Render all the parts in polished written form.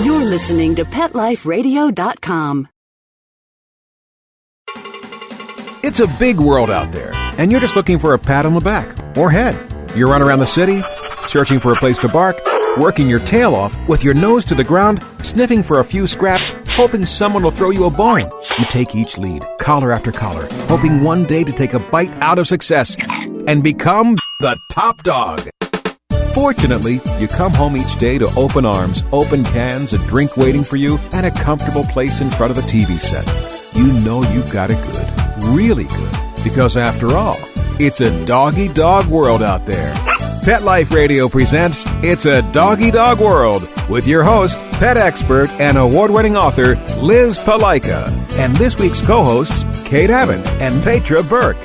You're listening to PetLifeRadio.com. It's a big world out there, and you're just looking for a pat on the back or head. You run around the city, searching for a place to bark, working your tail off with your nose to the ground, sniffing for a few scraps, hoping someone will throw you a bone. You take each lead, collar after collar, hoping one day to take a bite out of success and become the top dog. Fortunately, you come home each day to open arms, open cans, a drink waiting for you, and a comfortable place in front of the TV set. You know you've got it good, really good, because after all, it's a doggy dog world out there. Pet Life Radio presents It's a Doggy Dog World with your host, pet expert and award-winning author Liz Palaika, and this week's co-hosts Kate Abbott and Petra Burke.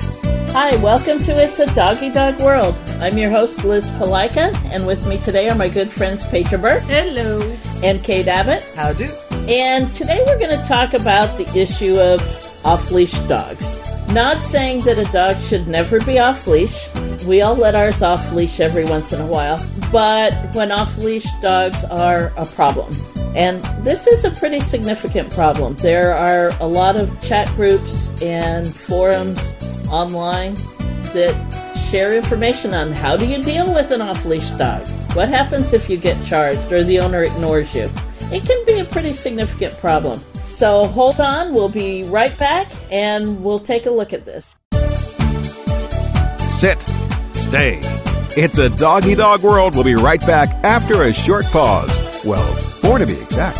Hi, welcome to It's a Doggy Dog World. I'm your host, Liz Palaika, and with me today are my good friends Petra Burke. Hello. And Kate Abbott. How do? And today we're going to talk about the issue of off-leash dogs. Not saying that a dog should never be off-leash. We all let ours off-leash every once in a while. But when off-leash dogs are a problem. And this is a pretty significant problem. There are a lot of chat groups and forums online that share information on how do you deal with an off-leash dog. What happens if you get charged or the owner ignores you? It can be a pretty significant problem. So hold on, we'll be right back and we'll take a look at this. Sit. Stay. It's a Doggy Dog World. We'll be right back after a short pause. Well, 4 to be exact.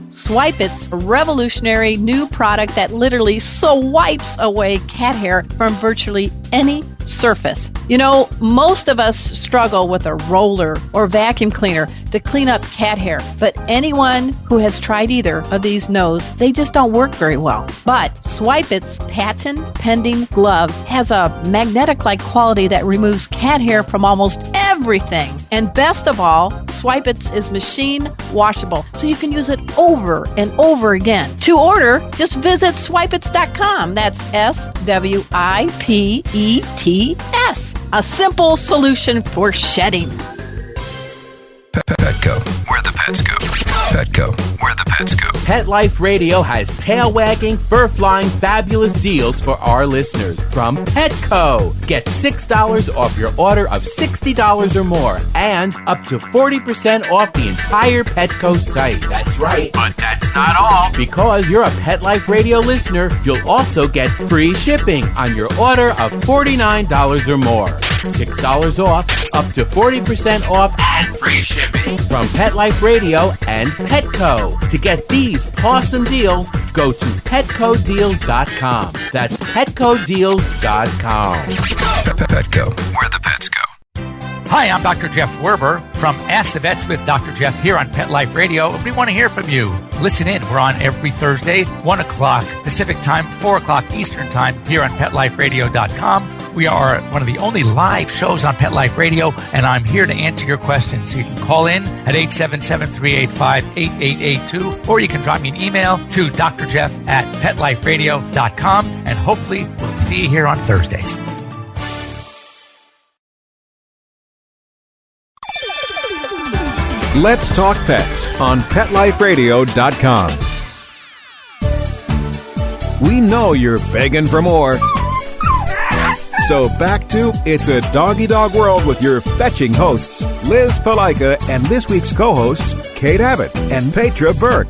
Swipe It's a revolutionary new product that literally swipes away cat hair from virtually any surface. You know, most of us struggle with a roller or vacuum cleaner to clean up cat hair, but anyone who has tried either of these knows they just don't work very well. But Swipe It's patent-pending glove has a magnetic-like quality that removes cat hair from almost everything. And best of all, Swipe It's is machine washable, so you can use it over and over again. To order, just visit swipeits.com. That's SWIPETS. A simple solution for shedding. Petco, where the pets go. Petco, where the pets go. Pet Life Radio has tail-wagging, fur-flying, fabulous deals for our listeners from Petco. Get $6 off your order of $60 or more and up to 40% off the entire Petco site. That's right. But that's not all. Because you're a Pet Life Radio listener, you'll also get free shipping on your order of $49 or more. $6 off, up to 40% off, and free shipping from Pet Life Radio and Petco. To get these awesome deals, go to petcodeals.com. That's petcodeals.com. Petco, where the pets go. Hi, I'm Dr. Jeff Werber from Ask the Vets with Dr. Jeff here on Pet Life Radio. We want to hear from you. Listen in. We're on every Thursday, 1 o'clock Pacific Time, 4 o'clock Eastern Time here on PetLifeRadio.com. We are one of the only live shows on Pet Life Radio, and I'm here to answer your questions. So you can call in at 877-385-8882, or you can drop me an email to drjeff@PetLifeRadio.com, and hopefully we'll see you here on Thursdays. Let's talk pets on PetLifeRadio.com. We know you're begging for more. So back to It's a Doggy Dog World with your fetching hosts, Liz Palaika, and this week's co-hosts, Kate Abbott and Petra Burke.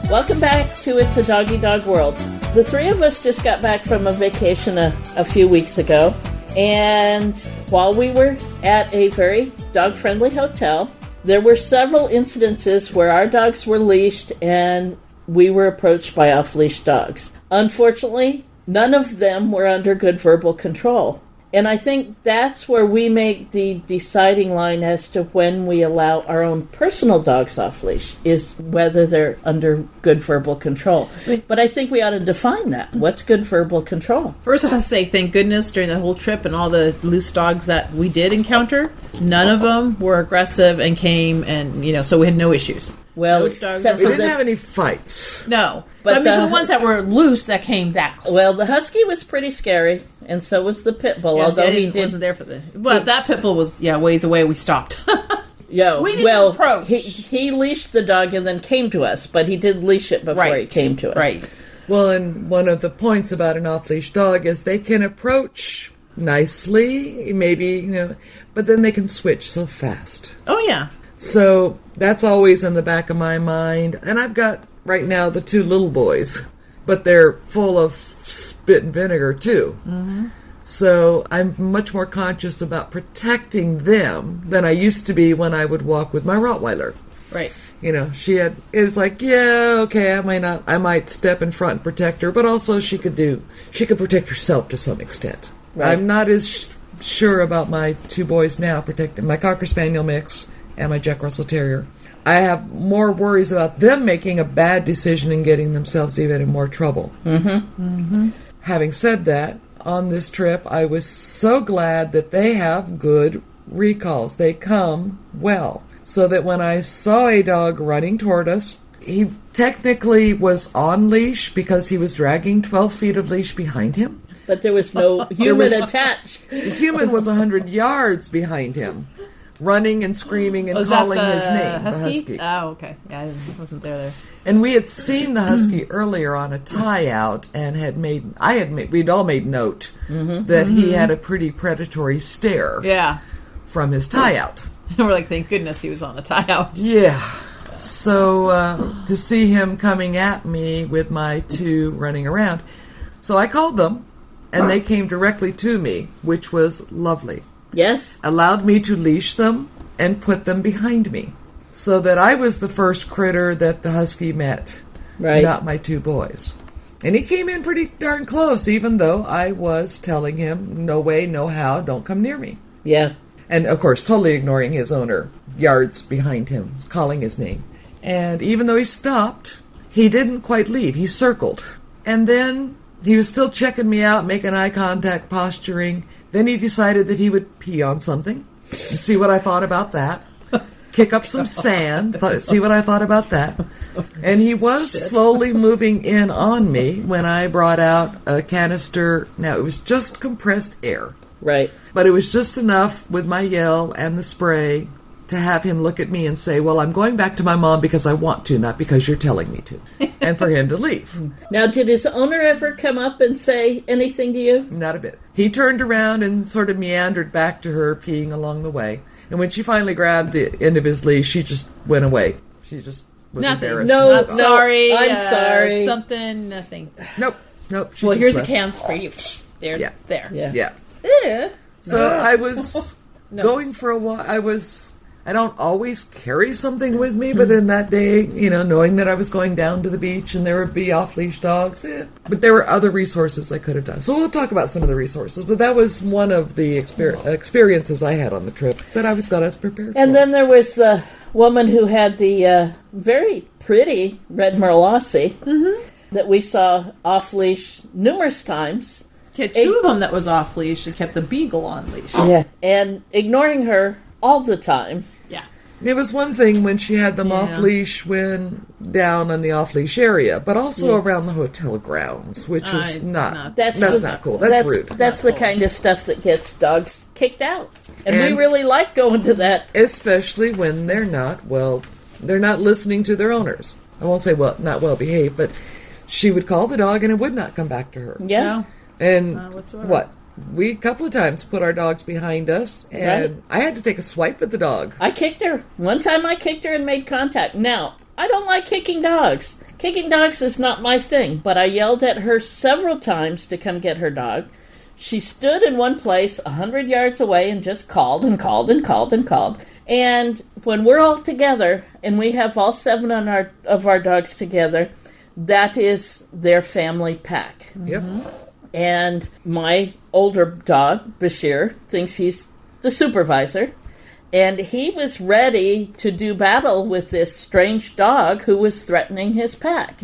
Welcome back to It's a Doggy Dog World. The three of us just got back from a vacation a few weeks ago, and while we were at a very dog-friendly hotel, there were several incidences where our dogs were leashed and we were approached by off-leash dogs. Unfortunately, none of them were under good verbal control. And I think that's where we make the deciding line as to when we allow our own personal dogs off-leash, is whether they're under good verbal control. But I think we ought to define that. What's good verbal control? First, I have to say thank goodness during the whole trip and all the loose dogs that we did encounter, none of them were aggressive and came and, so we had no issues. Well, Those dogs except are for We didn't have any fights. No, But the ones that were loose that came that close. Well, the husky was pretty scary, and so was the pit bull. Yes, although he wasn't there for the. But that pit bull was ways away. We stopped. Yeah, we didn't approach. He leashed the dog and then came to us, but he did leash it before he came to us. Right. Well, and one of the points about an off-leash dog is they can approach nicely, maybe, but then they can switch so fast. Oh, yeah. So that's always in the back of my mind. And I've got, right now, the 2 little boys, but they're full of spit and vinegar, too. Mm-hmm. So I'm much more conscious about protecting them than I used to be when I would walk with my Rottweiler. Right. It was like, I might step in front and protect her, but also she could protect herself to some extent. Right. I'm not as sure about my 2 boys now protecting my Cocker Spaniel mix and my Jack Russell Terrier. I have more worries about them making a bad decision and getting themselves even in more trouble. Mm-hmm. Mm-hmm. Having said that, on this trip, I was so glad that they have good recalls. They come well. So that when I saw a dog running toward us, he technically was on leash because he was dragging 12 feet of leash behind him. But there was no human attached. The human was 100 yards behind him, running and screaming and calling his name. Husky? The husky. Oh, okay. Yeah, I wasn't there. And we had seen the husky earlier on a tie-out and we'd all made note that he had a pretty predatory stare from his tie-out. We're like, thank goodness he was on a tie-out. Yeah. So to see him coming at me with my 2 running around. So I called them, and they came directly to me, which was lovely. Yes. Allowed me to leash them and put them behind me. So that I was the first critter that the husky met, not my 2 boys. And he came in pretty darn close, even though I was telling him, no way, no how, don't come near me. Yeah. And, of course, totally ignoring his owner, yards behind him, calling his name. And even though he stopped, he didn't quite leave. He circled. And then he was still checking me out, making eye contact, posturing. Then he decided that he would pee on something and see what I thought about that. Kick up some sand, see what I thought about that. And he was slowly moving in on me when I brought out a canister. Now, it was just compressed air. Right. But it was just enough with my yell and the spray to have him look at me and say, well, I'm going back to my mom because I want to, not because you're telling me to. And for him to leave. Now, did his owner ever come up and say anything to you? Not a bit. He turned around and sort of meandered back to her, peeing along the way. And when she finally grabbed the end of his leash, she just went away. She just was embarrassed. No, sorry. I'm sorry. Something, nothing. Nope. Well, here's left. A can spray. There. Yeah. There. Yeah. So I was going for a while. I don't always carry something with me, but in that day, knowing that I was going down to the beach and there would be off-leash dogs, but there were other resources I could have done. So we'll talk about some of the resources, but that was one of the experiences I had on the trip that I was glad I was prepared for. And then there was the woman who had the very pretty red Merlossi that we saw off-leash numerous times. She had 2 of them that was off-leash. She kept the beagle on leash. Yeah. And ignoring her all the time. Yeah. It was one thing when she had them off-leash when down in the off-leash area, but also around the hotel grounds, which is not cool. That's rude. That's the kind of stuff that gets dogs kicked out. And we really like going to that. Especially when they're not listening to their owners. I won't say not well behaved, but she would call the dog and it would not come back to her. Yeah. And we a couple of times put our dogs behind us, and I had to take a swipe at the dog. I kicked her. One time I kicked her and made contact. Now, I don't like kicking dogs. Kicking dogs is not my thing, but I yelled at her several times to come get her dog. She stood in one place 100 yards away and just called and called and called and called. And when we're all together, and we have all 7 of our dogs together, that is their family pack. Yep. And my older dog, Bashir, thinks he's the supervisor. And he was ready to do battle with this strange dog who was threatening his pack.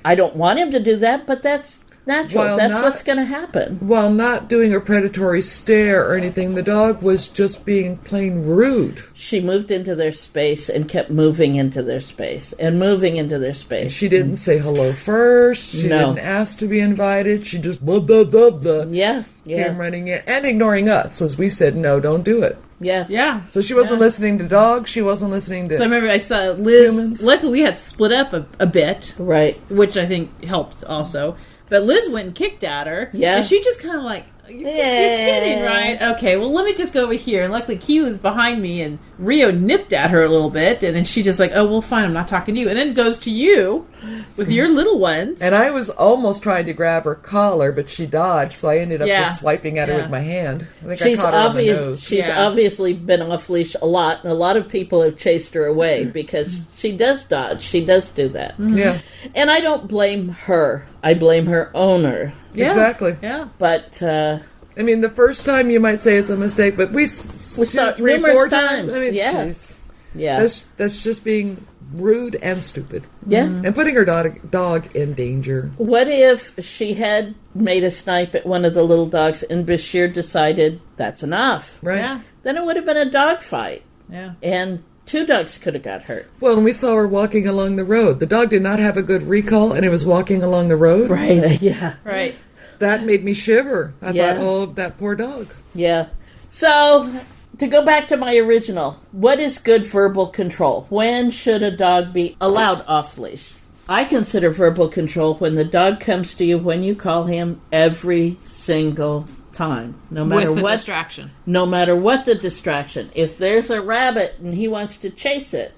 I don't want him to do that, but that's natural. That's what's going to happen. While not doing a predatory stare or anything, the dog was just being plain rude. She moved into their space and kept moving into their space and moving into their space. And she didn't say hello first. She didn't ask to be invited. She just blah, blah, blah, blah. Yeah. Came running in and ignoring us as we said, no, don't do it. Yeah. Yeah. So she wasn't listening to dogs. She wasn't listening to So I remember I saw Liz. humans. Luckily, we had split up a bit. Right. Which I think helped also. But Liz went and kicked at her. Yeah. And she just kind of like, you're kidding, right? Okay, well, let me just go over here. And luckily, Keely's behind me, and Rio nipped at her a little bit. And then she just like, oh, well, fine, I'm not talking to you. And then goes to you with your little ones. And I was almost trying to grab her collar, but she dodged, so I ended up just swiping at her with my hand. I think I caught her on the nose. She's obviously been off-leash a lot, and a lot of people have chased her away because she does dodge. She does do that. Yeah. And I don't blame her. I blame her owner. Yeah. Exactly. Yeah. But, I mean, the first time you might say it's a mistake, but we saw it 3, numerous 4 times. times. I mean, Yeah. jeez. yeah. That's just being rude and stupid. Yeah. And putting her dog in danger. What if she had made a snipe at one of the little dogs and Bashir decided that's enough? Right? Yeah. Then it would have been a dog fight. Yeah. And 2 dogs could have got hurt. Well, and we saw her walking along the road. The dog did not have a good recall, and it was walking along the road. Right. Yeah. Right. That made me shiver. I Yeah. thought, oh, that poor dog. Yeah. So, to go back to my original, what is good verbal control? When should a dog be allowed off-leash? I consider verbal control when the dog comes to you when you call him every single time. No matter With a what distraction. No matter what the distraction. If there's a rabbit and he wants to chase it,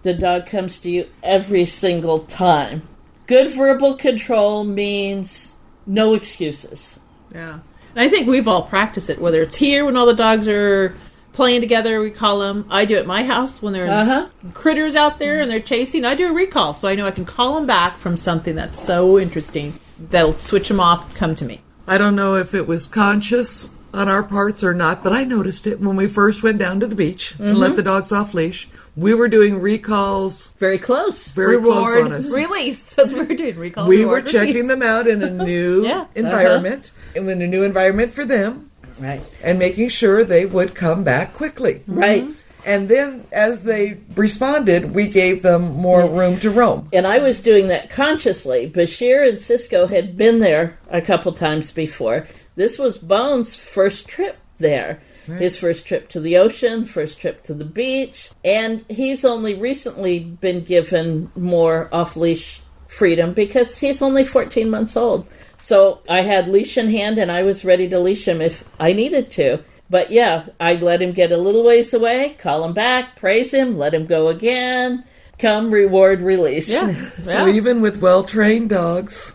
the dog comes to you every single time. Good verbal control means no excuses. Yeah. And I think we've all practiced it, whether it's here when all the dogs are playing together, we call them. I do it at my house when there's critters out there and they're chasing. I do a recall, so I know I can call them back from something that's so interesting that'll switch them off, come to me. I don't know if it was conscious on our parts or not, but I noticed it when we first went down to the beach and let the dogs off leash. We were doing recalls very close on us. Release. That's what we're doing. Recall. We reward, were checking release. them out in a new environment, and in a new environment for them, right? And making sure they would come back quickly, right? And then, as they responded, we gave them more room to roam. And I was doing that consciously. Bashir and Cisco had been there a couple times before. This was Bones' first trip there. Right. His first trip to the ocean, first trip to the beach. And he's only recently been given more off-leash freedom because he's only 14 months old. So I had leash in hand and I was ready to leash him if I needed to. But yeah, I'd let him get a little ways away, call him back, praise him, let him go again, come, reward, release. Yeah. So even with well-trained dogs,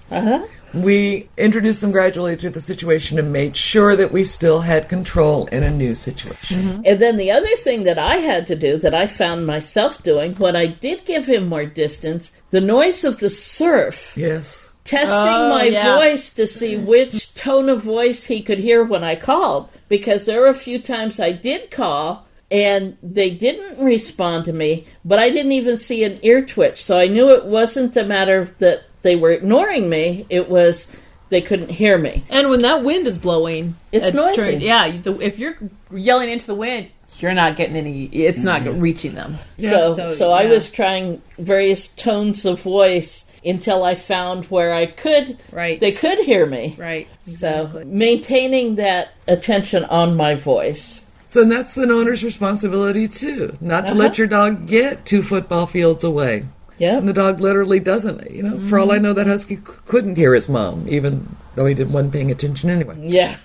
we introduced them gradually to the situation and made sure that we still had control in a new situation. And then the other thing that I had to do that I found myself doing when I did give him more distance, the noise of the surf. Yes. Testing my voice to see which tone of voice he could hear when I called. Because there were a few times I did call and they didn't respond to me, but I didn't even see an ear twitch. So I knew it wasn't a matter that they were ignoring me. It was they couldn't hear me. And when that wind is blowing, it's noisy. If you're yelling into the wind, you're not getting any, it's not reaching them. Yeah. So I was trying various tones of voice until I found where I could, they could hear me. Right. Exactly. So maintaining that attention on my voice. So that's an owner's responsibility too, not to let your dog get 2 football fields away. Yeah. And the dog literally doesn't, for all I know, that husky couldn't hear his mom, even though he wasn't paying attention anyway. Yeah.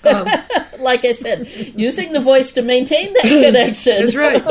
Like I said, using the voice to maintain that connection. That's right.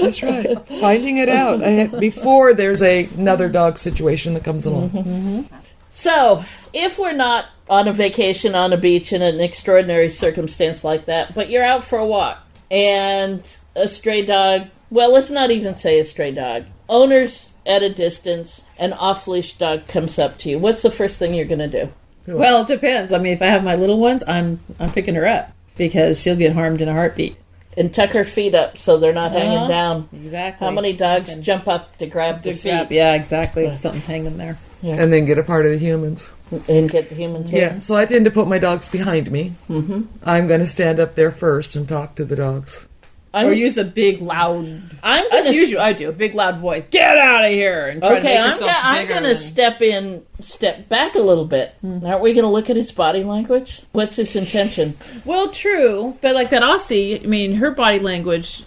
That's right. Finding it out before there's another dog situation that comes along. So, if we're not on a vacation on a beach in an extraordinary circumstance like that, but you're out for a walk, and a stray dog, well, let's not even say a stray dog, owner's at a distance, an off-leash dog comes up to you, what's the first thing you're going to do? Well, it depends. I mean, if I have my little ones, I'm picking her up because she'll get harmed in a heartbeat. And tuck her feet up so they're not hanging down. Exactly. How many dogs jump up to grab the feet? Yeah, exactly. If something's hanging there. Yeah. And then get a part of the humans. And get the human tail? Yeah, so I tend to put my dogs behind me. Mm-hmm. I'm going to stand up there first and talk to the dogs. Or use a big, loud... That's usually I do. A big, loud voice. Get out of here! And try to make yourself bigger. I'm going to step back a little bit. Aren't we going to look at his body language? What's his intention? Well, true. But like that Aussie, I mean, her body language...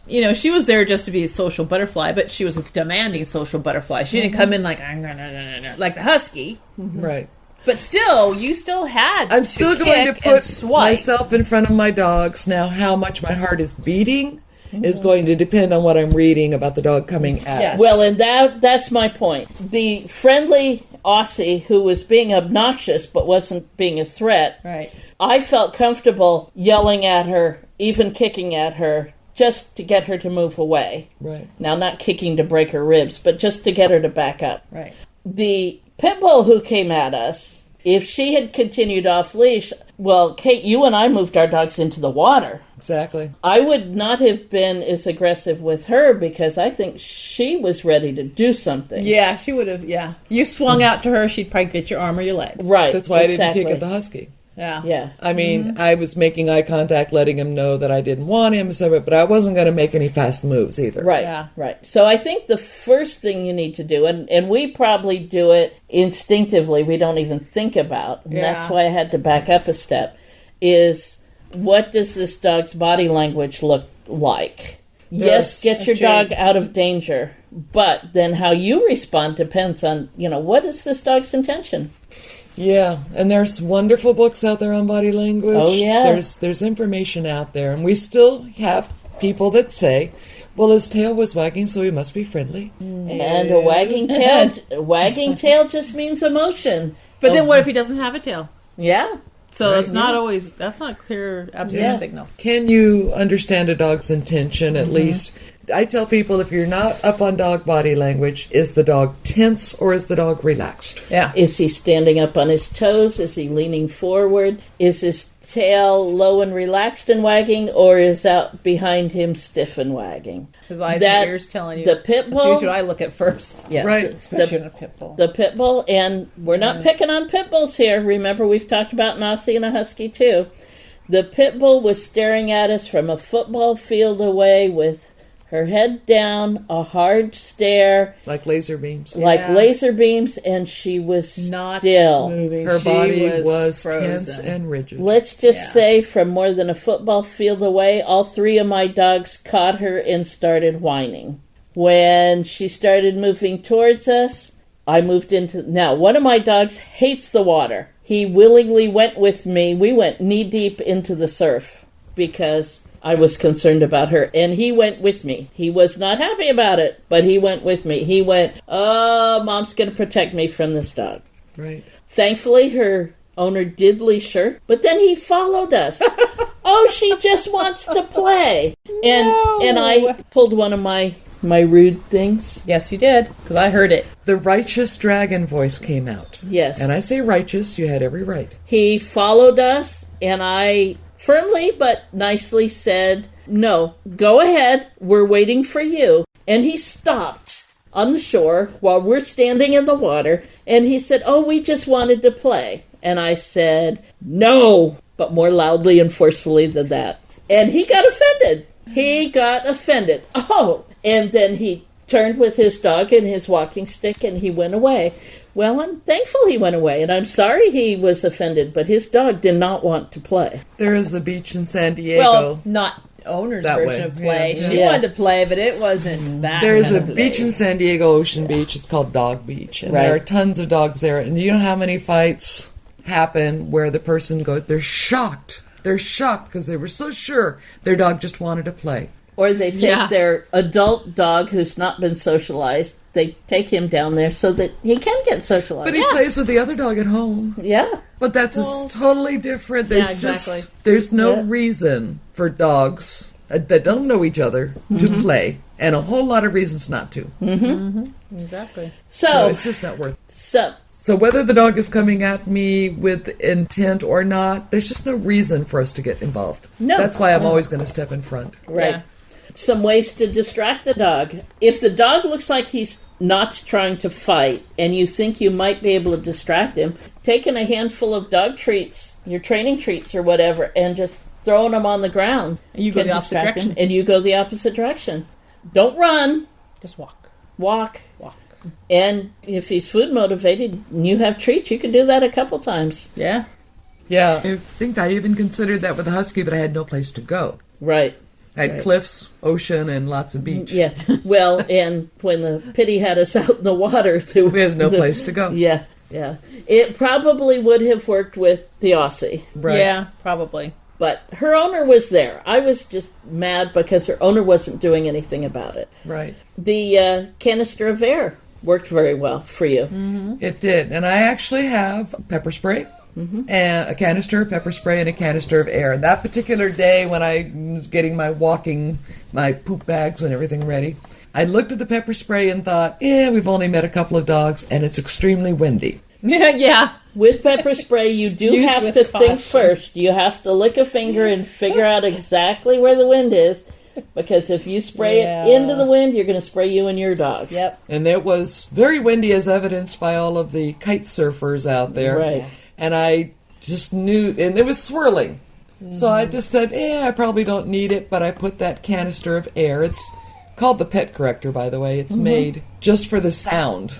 You know, she was there just to be a social butterfly, but she was a demanding social butterfly. She didn't come in like the husky. Mm-hmm. Right. But still, you still had I'm still going to put myself in front of my dogs. Now, how much my heart is beating is going to depend on what I'm reading about the dog coming at us. Well, and that's my point. The friendly Aussie who was being obnoxious but wasn't being a threat, right? I felt comfortable yelling at her, even kicking at her, just to get her to move away. Right. Now, not kicking to break her ribs, but just to get her to back up. Right. The pit bull who came at us, if she had continued off leash, well, Kate, you and I moved our dogs into the water. Exactly. I would not have been as aggressive with her because I think she was ready to do something. Yeah, she would have, yeah. You swung out to her, she'd probably get your arm or your leg. Right. That's why I didn't kick at the husky. Yeah. Yeah. I mean, I was making eye contact, letting him know that I didn't want him, but I wasn't going to make any fast moves either. Right. Yeah. Right. So I think the first thing you need to do, and we probably do it instinctively, we don't even think about, and that's why I had to back up a step, is what does this dog's body language look like? Yes, get your dog out of danger, but then how you respond depends on, what is this dog's intention? Yeah, and there's wonderful books out there on body language. Oh, yeah. There's information out there, and we still have people that say, well, his tail was wagging, so he must be friendly. And a wagging tail just means emotion. But then what if he doesn't have a tail? Yeah. So it's not always, that's not a clear, absolute signal. Can you understand a dog's intention at least? I tell people, if you're not up on dog body language, is the dog tense or is the dog relaxed? Yeah. Is he standing up on his toes? Is he leaning forward? Is his tail low and relaxed and wagging, or is out behind him stiff and wagging? His eyes and ears telling you. The pit bull. That's what I look at first. Yeah. Right. Especially in a pit bull. The pit bull, and we're not picking on pit bulls here. Remember, we've talked about an Aussie and a husky too. The pit bull was staring at us from a football field away with her head down, a hard stare. Like laser beams. Like laser beams, and she was not still moving. Her body was frozen. tense and rigid. Let's just say from more than a football field away, all three of my dogs caught her and started whining. When she started moving towards us, I moved into... Now, one of my dogs hates the water. He willingly went with me. We went knee-deep into the surf because I was concerned about her, and he went with me. He was not happy about it, but he went with me. He went, oh, Mom's going to protect me from this dog. Right. Thankfully, her owner did leash her, but then he followed us. Oh, she just wants to play. And I pulled one of my rude things. Yes, you did, because I heard it. The righteous dragon voice came out. Yes. And I say righteous, you had every right. He followed us, and I firmly but nicely said, no, go ahead, we're waiting for you. And he stopped on the shore while we're standing in the water, and he said, oh, we just wanted to play. And I said, no, but more loudly and forcefully than that. And he got offended. Oh, and then he turned with his dog and his walking stick, and he went away. Well, I'm thankful he went away, and I'm sorry he was offended, but his dog did not want to play. There is a beach in San Diego. Well, not owner's that version way. of play. Yeah. She wanted to play, but it wasn't that. There's a kind of beach play. in San Diego, Ocean Beach. It's called Dog Beach. And there are tons of dogs there. And you know how many fights happen where the person goes, they're shocked. They're shocked because they were so sure their dog just wanted to play. Or they take their adult dog who's not been socialized, they take him down there so that he can get socialized. But he plays with the other dog at home. Yeah. But that's totally different. There's no reason for dogs that don't know each other to play, and a whole lot of reasons not to. Exactly. So it's just not worth it. So whether the dog is coming at me with intent or not, there's just no reason for us to get involved. No. That's why I'm always going to step in front. Right. Yeah. Some ways to distract the dog. If the dog looks like he's not trying to fight and you think you might be able to distract him, taking a handful of dog treats, your training treats or whatever, and just throwing them on the ground. And you go the opposite direction. And you go the opposite direction. Don't run. Just walk. Walk. And if he's food motivated and you have treats, you can do that a couple times. Yeah. Yeah. I think I even considered that with the husky, but I had no place to go. Right. I had cliffs, ocean, and lots of beach. Yeah. Well, and when the pity had us out in the water, there was no place to go. Yeah. Yeah. It probably would have worked with the Aussie. Right. Yeah, probably. But her owner was there. I was just mad because her owner wasn't doing anything about it. Right. The canister of air worked very well for you. Mm-hmm. It did. And I actually have pepper spray, and a canister of pepper spray and a canister of air. And that particular day when I was getting my poop bags and everything ready, I looked at the pepper spray and thought, we've only met a couple of dogs and it's extremely windy. Yeah. With pepper spray, you do Use have with to caution. think first. You have to lick a finger and figure out exactly where the wind is. Because if you spray it into the wind, you're going to spray you and your dog. Yep. And it was very windy, as evidenced by all of the kite surfers out there. Right. And I just knew, and it was swirling. So I just said, I probably don't need it, but I put that canister of air. It's called the Pet Corrector, by the way. It's made just for the sound.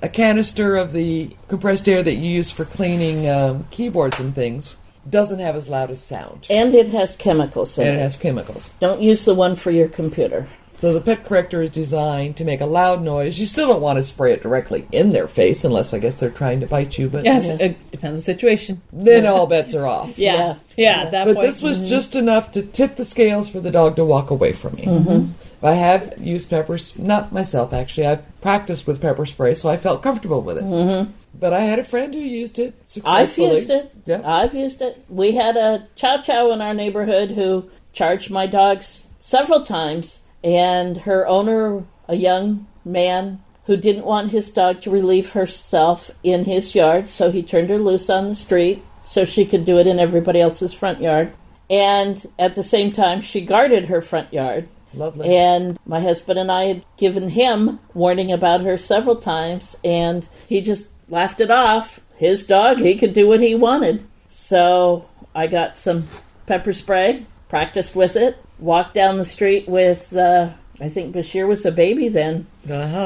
A canister of the compressed air that you use for cleaning keyboards and things doesn't have as loud as sound. And it has chemicals in And it. it has chemicals. Don't use the one for your computer. So the Pet Corrector is designed to make a loud noise. You still don't want to spray it directly in their face, unless I guess they're trying to bite you. But Yes, it depends on the situation. then all bets are off. Yeah. At that But point. this was just enough to tip the scales for the dog to walk away from me. I have used not myself actually, I've practiced with pepper spray, so I felt comfortable with it. But I had a friend who used it successfully. I've used it. Yeah. I've used it. We had a chow chow in our neighborhood who charged my dogs several times, and her owner, a young man who didn't want his dog to relieve herself in his yard, so he turned her loose on the street so she could do it in everybody else's front yard. And at the same time, she guarded her front yard. Lovely. And my husband and I had given him warning about her several times, and he just laughed it off. His dog, he could do what he wanted. So I got some pepper spray, practiced with it, walked down the street with, I think Bashir was a baby then.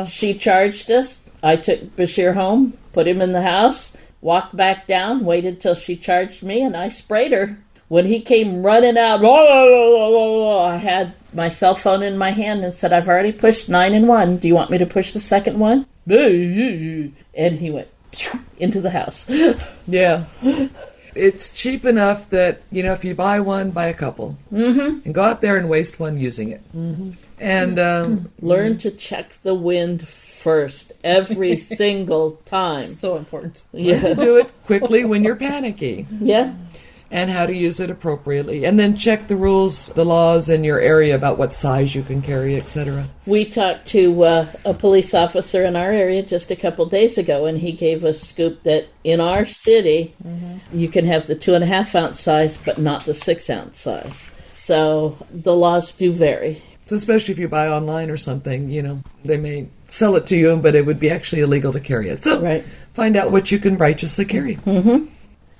She charged us. I took Bashir home, put him in the house, walked back down, waited till she charged me, and I sprayed her. When he came running out, I had my cell phone in my hand and said, I've already pushed 9 and 1. Do you want me to push the second one? And he went into the house. Yeah. It's cheap enough that, if you buy one, buy a couple. And go out there and waste one using it. And learn to check the wind first every single time. So important. to do it quickly when you're panicky. Yeah. And how to use it appropriately. And then check the rules, the laws in your area about what size you can carry, etc. We talked to a police officer in our area just a couple days ago, and he gave us scoop that in our city, you can have the 2.5 ounce size, but not the 6 ounce size. So the laws do vary. So especially if you buy online or something, they may sell it to you, but it would be actually illegal to carry it. So find out what you can righteously carry.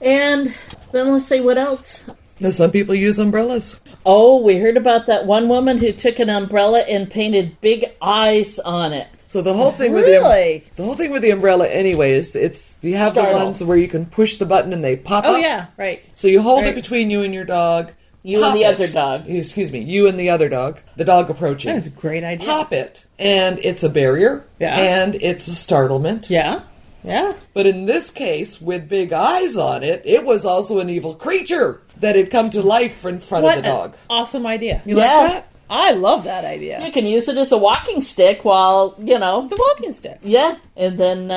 And then let's see what else. There's some people use umbrellas. Oh, we heard about that one woman who took an umbrella and painted big eyes on it. So the whole thing with the umbrella anyway is you have the ones where you can push the button and they pop up. Oh yeah, right. So you hold it between you and your dog. You and the other dog. Excuse me, you and the other dog. The dog approaching. That was a great idea. Pop it, and it's a barrier. Yeah. And it's a startlement. Yeah. Yeah. But in this case, with big eyes on it, it was also an evil creature that had come to life in front of the dog. An awesome idea. You like that? I love that idea. You can use it as a walking stick while, It's a walking stick. Yeah. And then...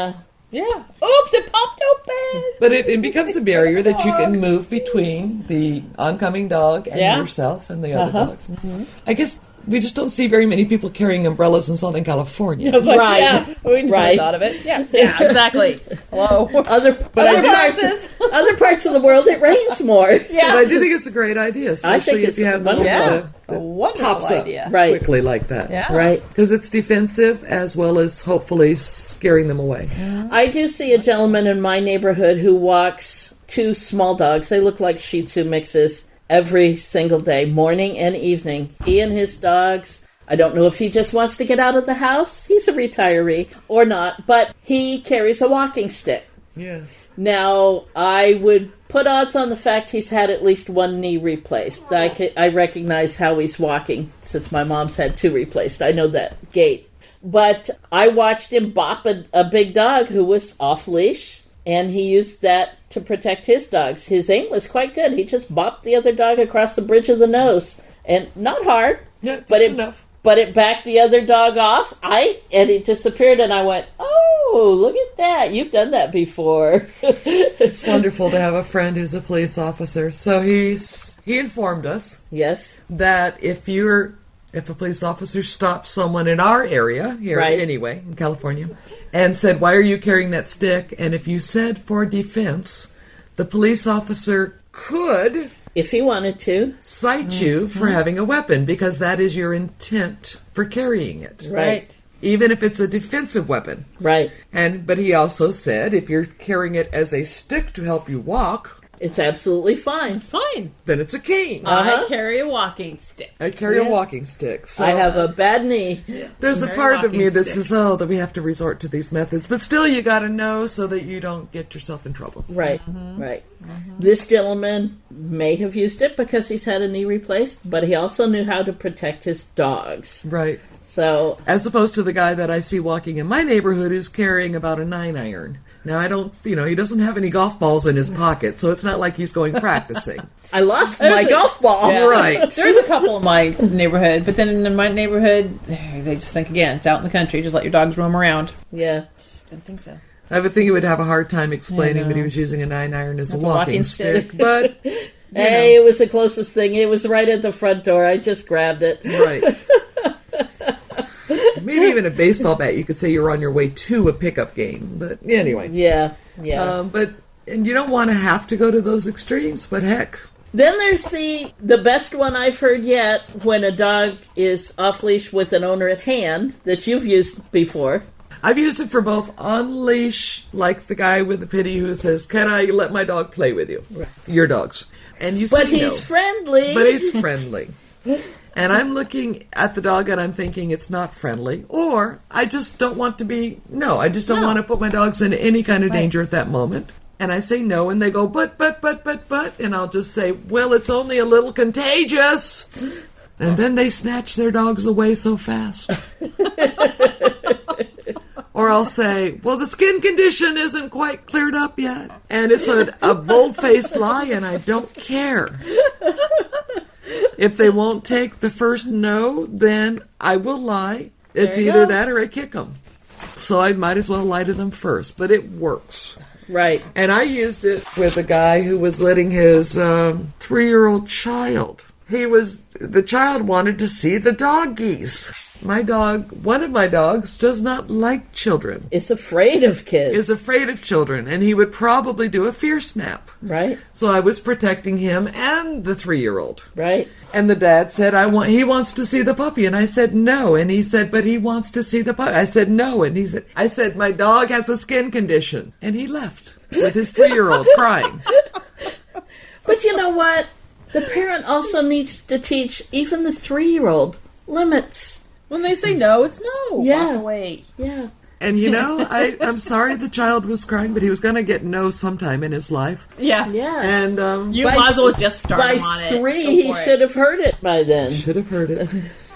yeah. Oops, it popped open. But it becomes a barrier that you can move between the oncoming dog and yourself and the other dogs. I guess we just don't see very many people carrying umbrellas in Southern California. Right. Yeah, we never Right. thought of it. Yeah, exactly. Hello. Other parts of the world, it rains more. Yeah. But I do think it's a great idea, especially it's if you have the wonderful. that A wonderful pops up idea. Right. quickly like that. Yeah. Right. Because it's defensive as well as hopefully scaring them away. I do see a gentleman in my neighborhood who walks 2 small dogs. They look like Shih Tzu mixes every single day, morning and evening. He and his dogs, I don't know if he just wants to get out of the house. He's a retiree or not, but he carries a walking stick. Yes. Now, I would put odds on the fact he's had at least 1 knee replaced. I recognize how he's walking since my mom's had 2 replaced. I know that gait. But I watched him bop a big dog who was off-leash, and he used that to protect his dogs. His aim was quite good. He just bopped the other dog across the bridge of the nose. And not hard. Yeah, just but enough. But it backed the other dog off. And he disappeared, and I went, oh, look at that. You've done that before. It's wonderful to have a friend who's a police officer. So he informed us Yes. that if a police officer stops someone in our area, here Right. anyway, in California, and said, why are you carrying that stick? And if you said for defense, the police officer could If he wanted to. cite you for having a weapon because that is your intent for carrying it. Right. Even if it's a defensive weapon. Right. But he also said if you're carrying it as a stick to help you walk, It's absolutely fine. It's fine. then it's a cane. I carry a walking stick. I carry a walking stick. So I have a bad knee. there's a Carry a part of walking me that stick. says, that we have to resort to these methods. But still, you got to know so that you don't get yourself in trouble. Right, right. This gentleman may have used it because he's had a knee replaced, but he also knew how to protect his dogs. Right. So, As opposed to the guy that I see walking in my neighborhood who's carrying about a 9-iron. Now, I don't, he doesn't have any golf balls in his pocket, so it's not like he's going practicing. I lost my golf ball. Yeah. Right. There's a couple in my neighborhood, but then in my neighborhood, they just think, again, it's out in the country. Just let your dogs roam around. Yeah. Didn't think so. I would think he would have a hard time I explaining know. that he was using a 9-iron as a That's a walking walking stick. stick. But, Hey, it was the closest thing. It was right at the front door. I just grabbed it. right. Maybe even a baseball bat, you could say you're on your way to a pickup game. But anyway. Yeah, yeah. And you don't want to have to go to those extremes, but heck. Then there's the best one I've heard yet, when a dog is off-leash with an owner at hand, that you've used before. I've used it for both on leash, like the guy with the pity who says, can I let my dog play with you? Right. Your dogs. And you say But he's no. friendly. But he's friendly. And I'm looking at the dog and I'm thinking it's not friendly. Or I just don't want to be, I just don't want to put my dogs in any kind of danger at that moment. And I say no, and they go, but. And I'll just say, well, it's only a little contagious. And then they snatch their dogs away so fast. Or I'll say, well, the skin condition isn't quite cleared up yet. And it's a bold-faced lie, and I don't care. If they won't take the first no, then I will lie. It's either that or I kick them. So I might as well lie to them first. But it works. Right. And I used it with a guy who was letting his 3-year-old child. The child wanted to see the doggies. One of my dogs, does not like children. Is afraid of kids. Is afraid of children, and he would probably do a fear snap. Right. So I was protecting him and the 3-year-old. Right. And the dad said, he wants to see the puppy. And I said, no. And he said, but he wants to see the puppy. I said, no. And I said, my dog has a skin condition. And he left with his 3-year-old crying. But you know what? The parent also needs to teach even the 3-year-old limits. When they say no, it's no. Yeah. Walk away. Yeah. And I'm sorry the child was crying, but he was going to get no sometime in his life. Yeah. Yeah. And You might as well just start by him on it. 3, Go he for it. should have heard it by then. should have heard it.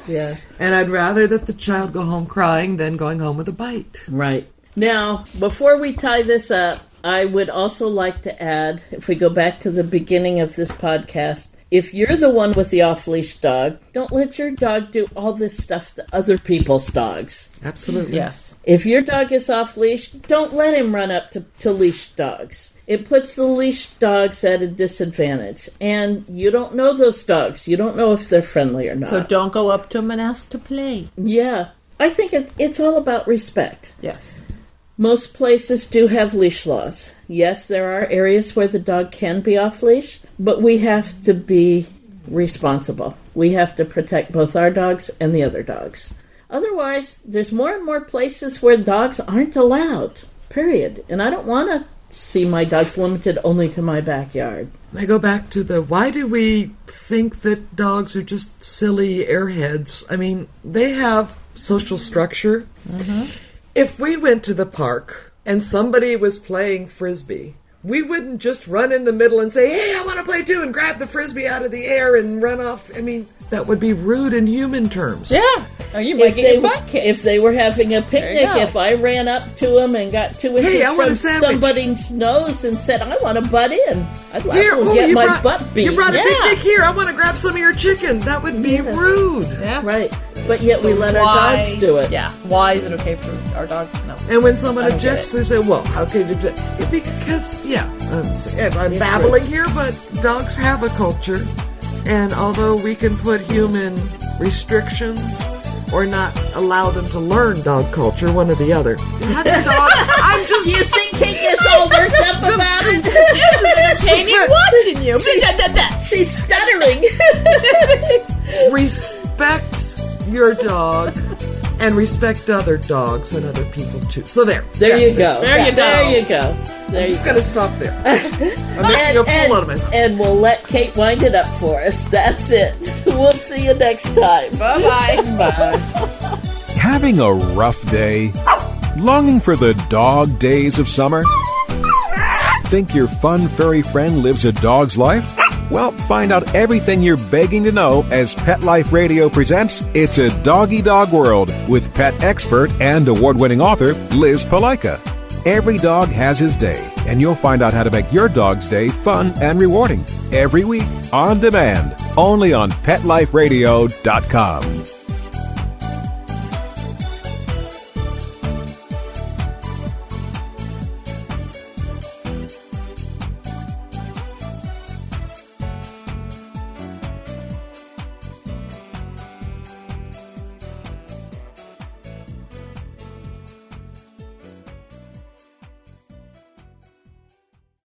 Yeah. And I'd rather that the child go home crying than going home with a bite. Right. Now, before we tie this up, I would also like to add, if we go back to the beginning of this podcast, If you're the one with the off-leash dog, don't let your dog do all this stuff to other people's dogs. Absolutely. Yes. If your dog is off-leash, don't let him run up to leash dogs. It puts the leash dogs at a disadvantage. And you don't know those dogs. You don't know if they're friendly or not. So don't go up to them and ask to play. Yeah. I think it's all about respect. Yes. Most places do have leash laws. Yes, there are areas where the dog can be off-leash, but we have to be responsible. We have to protect both our dogs and the other dogs. Otherwise, there's more and more places where dogs aren't allowed, period. And I don't want to see my dogs limited only to my backyard. I go back to why do we think that dogs are just silly airheads? I mean, they have social structure. Mm-hmm. If we went to the park and somebody was playing Frisbee, we wouldn't just run in the middle and say, hey, I want to play too, and grab the Frisbee out of the air and run off. I mean, that would be rude in human terms. Yeah. Or you might get your butt kicked. If they were having a picnic, if I ran up to them and got 2 inches from somebody's nose and said, I want to butt in, I'd like to get my butt beat. You brought a picnic here. I want to grab some of your chicken. That would be rude. Yeah. Right. But yet we let our dogs do it. Yeah. Why is it okay for our dogs? No. And when someone objects, they say, well, how can you object? Because, I'm babbling here, but dogs have a culture. And although we can put human restrictions or not allow them to learn dog culture, one or the other. Have your dog. I'm just. You think he gets all worked up about it? This is entertaining watching you. She's stuttering. Respect your dog and respect other dogs and other people too. So there. There you go. There you go. I'm just going to stop there. I'm making a fool out of myself. And we'll let Kate wind it up for us. That's it. We'll see you next time. Bye-bye. Bye. Having a rough day? Longing for the dog days of summer? Think your fun furry friend lives a dog's life? Well, find out everything you're begging to know as Pet Life Radio presents It's a Doggy Dog World with pet expert and award-winning author Liz Palaika. Every dog has his day, and you'll find out how to make your dog's day fun and rewarding every week on demand, only on PetLifeRadio.com.